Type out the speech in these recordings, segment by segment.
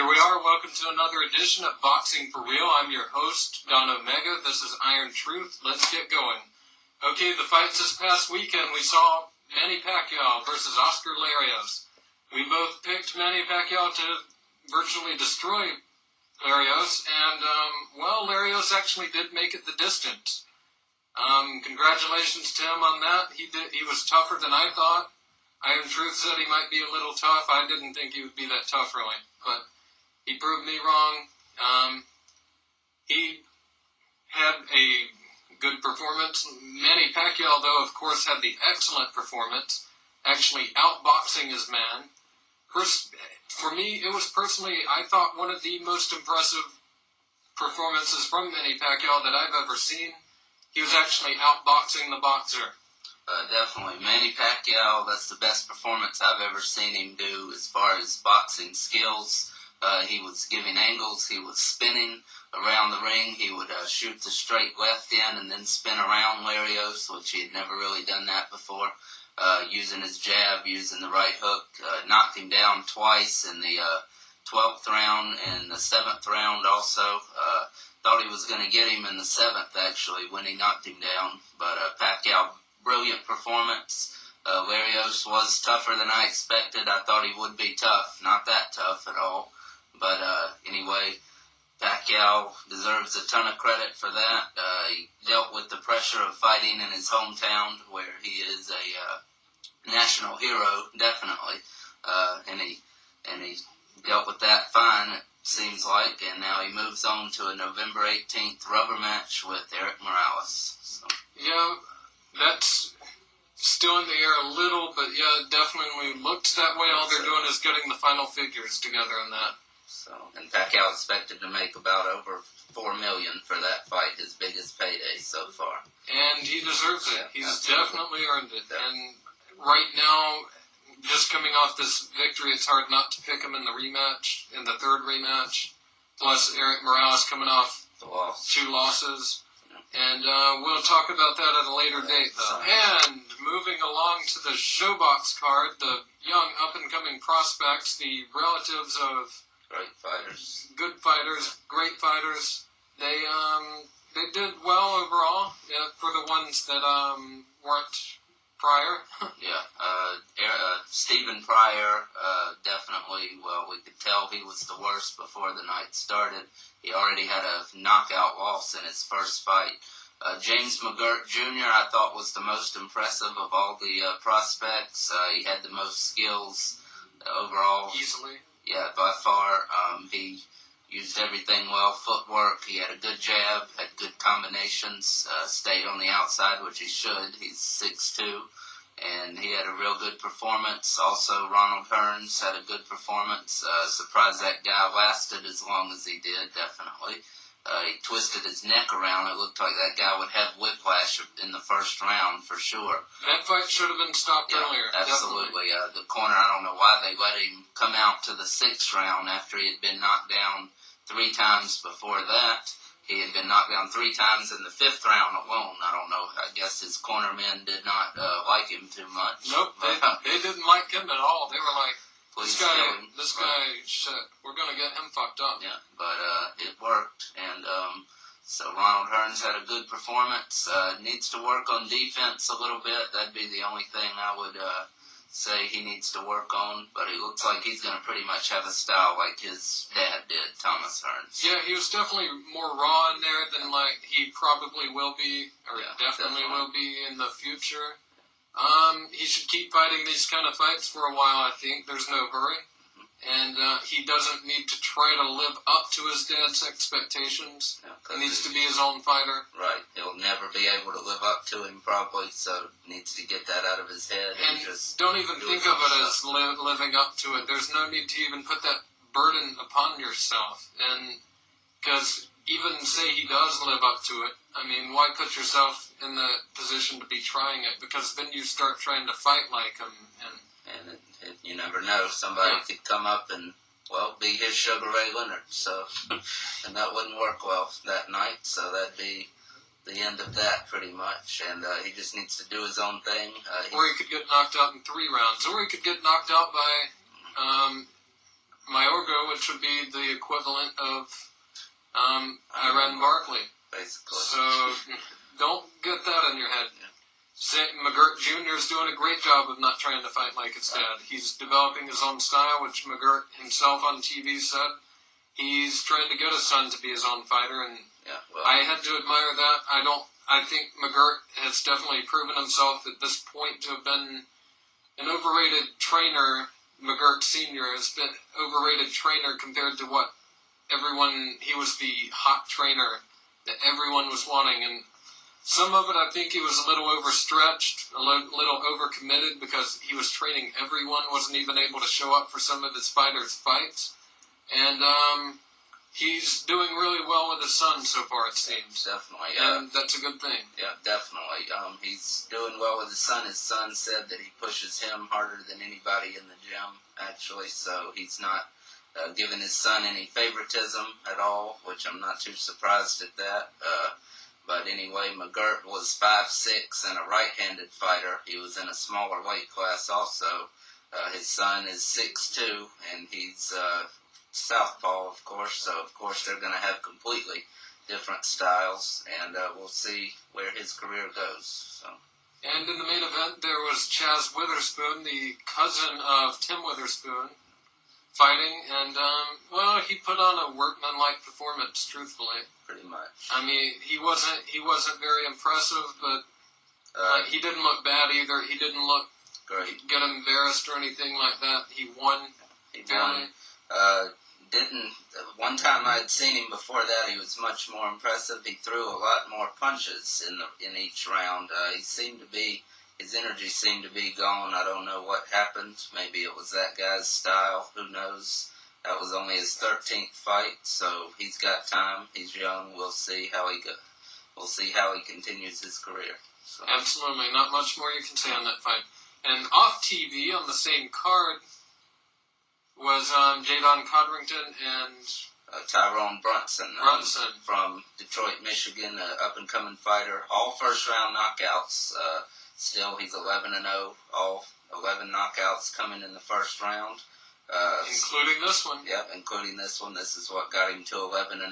Here we are. Welcome to another edition of Boxing for Real. I'm your host, Don Omega. This is Iron Truth. Let's get going. Okay, the fights this past weekend, we saw Manny Pacquiao versus Oscar Larios. We both picked Manny Pacquiao to virtually destroy Larios, and, Larios actually did make it the distance. Congratulations to him on that. He was tougher than I thought. Iron Truth said he might be a little tough. I didn't think he would be that tough, really, but he proved me wrong. He had a good performance. Manny Pacquiao, though, of course, had the excellent performance, actually outboxing his man. For me, it was personally, I thought, one of the most impressive performances from Manny Pacquiao that I've ever seen. He was actually outboxing the boxer. Definitely. Manny Pacquiao, that's the best performance I've ever seen him do as far as boxing skills. He was giving angles, he was spinning around the ring, he would shoot the straight left in and then spin around Larios, which he had never really done that before, using his jab, using the right hook, knocked him down twice in the 12th round and the 7th round also. Thought he was going to get him in the 7th, actually, when he knocked him down, but Pacquiao, brilliant performance. Larios was tougher than I expected. I thought he would be tough, not that tough at all. But anyway, Pacquiao deserves a ton of credit for that. He dealt with the pressure of fighting in his hometown, where he is a national hero, definitely. And he dealt with that fine, it seems like. And now he moves on to a November 18th rubber match with Erik Morales. So. Yeah, that's still in the air a little, but yeah, it definitely looks that way. All they're doing is getting the final figures together on that. So, and Pacquiao expected to make about over $4 million for that fight, his biggest payday so far. And he deserves it. He's definitely earned it. And right now, just coming off this victory, it's hard not to pick him in the rematch, in the third rematch. Plus, Erik Morales coming off 2 losses. And we'll talk about that at a later date, though. And moving along to the Showbox card, the young up-and-coming prospects, the relatives of good fighters, great fighters. They did well overall. Yeah, for the ones that weren't Pryor. Stephen Pryor, definitely. Well, we could tell he was the worst before the night started. He already had a knockout loss in his first fight. James McGirt Jr. I thought was the most impressive of all the prospects. He had the most skills overall. Easily. Yeah, by far. He used everything well. Footwork, he had a good jab, had good combinations, stayed on the outside, which he should. He's 6'2", and he had a real good performance. Also, Ronald Hearns had a good performance. Surprised that guy lasted as long as he did, definitely. He twisted his neck around. It looked like that guy would have whiplash in the first round for sure. That fight should have been stopped earlier. Absolutely. The corner, I don't know why they let him come out to the 6th round after he had been knocked down 3 times before that. He had been knocked down 3 times in the 5th round alone. I don't know. I guess his corner men did not like him too much. Nope, they didn't like him at all. They were like, this guy, shit, we're going to get him fucked up. Yeah, but it worked. And so Ronald Hearns had a good performance. Needs to work on defense a little bit. That'd be the only thing I would say he needs to work on. But it looks like he's going to pretty much have a style like his dad did, Thomas Hearns. Yeah, he was definitely more raw in there than like he probably will be, or definitely will be in the future. He should keep fighting these kind of fights for a while, I think. There's no hurry. And he doesn't need to try to live up to his dad's expectations. He needs to be his own fighter. Right. He'll never be able to live up to him, probably, so needs to get that out of his head. And just don't even think of it as living up to it. There's no need to even put that burden upon yourself. And because even say he does live up to it, I mean, why put yourself in the position to be trying it? Because then you start trying to fight like him. And you never know. Somebody could come up and, be his Sugar Ray Leonard. So, and that wouldn't work well that night. So that'd be the end of that pretty much. And he just needs to do his own thing. Or he could get knocked out in 3 rounds. Or he could get knocked out by Mayorga, which would be the equivalent of Iran Barkley. Basically. So don't get that in your head. McGirt Jr. is doing a great job of not trying to fight like his dad. He's developing his own style, which McGirt himself on TV said. He's trying to get his son to be his own fighter, and I had to admire that. I think McGirt has definitely proven himself at this point to have been an overrated trainer. McGirt Sr. has been an overrated trainer compared to what he was the hot trainer that everyone was wanting, and some of it I think he was a little overstretched, a little overcommitted because he was training everyone, wasn't even able to show up for some of his fighters' fights, and he's doing really well with his son so far, it seems. Definitely, and that's a good thing. Yeah, definitely. He's doing well with his son. His son said that he pushes him harder than anybody in the gym, actually, so he's not giving his son any favoritism at all, which I'm not too surprised at that. But anyway, McGirt was 5'6" and a right-handed fighter. He was in a smaller weight class also. His son is 6'2", and he's southpaw, of course, so of course they're going to have completely different styles, and we'll see where his career goes. So. And in the main event, there was Chazz Witherspoon, the cousin of Tim Witherspoon, fighting, and, he put on a workmanlike performance, truthfully. Pretty much. I mean, he wasn't very impressive, but he didn't look bad either. He didn't look great, get embarrassed or anything like that. He won. One time I'd seen him before that, he was much more impressive. He threw a lot more punches in each round. His energy seemed to be gone. I don't know what happened. Maybe it was that guy's style. Who knows? That was only his 13th fight, so he's got time. He's young. We'll see how he goes. We'll see how he continues his career. So. Absolutely. Not much more you can say on that fight. And off TV on the same card was Jadon Codrington and Tyrone Brunson. From Detroit, Michigan, an up-and-coming fighter. All first-round knockouts. Still, he's 11-0. All 11 knockouts coming in the first round. Including this one. Yep, including this one. This is what got him to 11-0.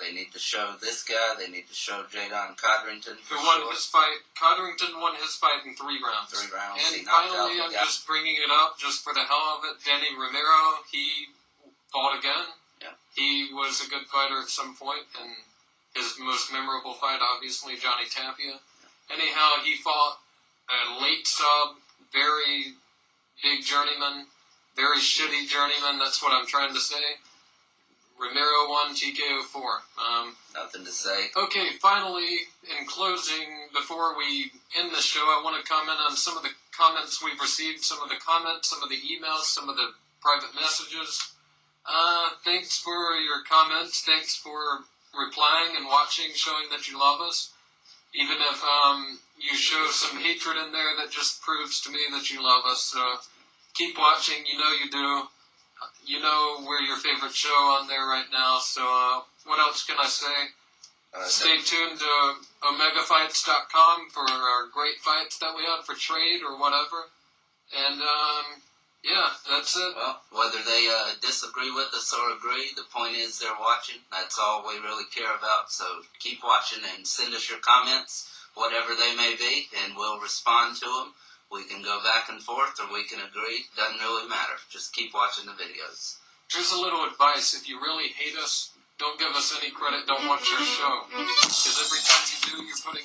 They need to show this guy. They need to show Jadon Codrington. Who won his fight. Codrington won his fight in 3 rounds. 3 rounds. And finally, I'm just bringing it up just for the hell of it. Danny Romero, he fought again. Yeah. He was a good fighter at some point, and his most memorable fight, obviously, Johnny Tapia. Yeah. Anyhow, he fought a late sub, very big journeyman. Very shitty journeyman, that's what I'm trying to say. Romero won, TKO 4. Nothing to say. Okay, finally, in closing, before we end the show, I want to comment on some of the comments we've received, some of the comments, some of the emails, some of the private messages. Thanks for your comments. Thanks for replying and watching, showing that you love us. Even if you show some hatred in there, that just proves to me that you love us. So keep watching. You know you do. You know we're your favorite show on there right now. So what else can I say? Stay tuned to OmegaFights.com for our great fights that we have for trade or whatever. And yeah, that's it. Well, whether they disagree with us or agree, the point is they're watching. That's all we really care about. So keep watching and send us your comments, whatever they may be, and we'll respond to them. We can go back and forth, or we can agree. Doesn't really matter. Just keep watching the videos. Here's a little advice. If you really hate us, don't give us any credit. Don't watch our show. Because every time you do, you're putting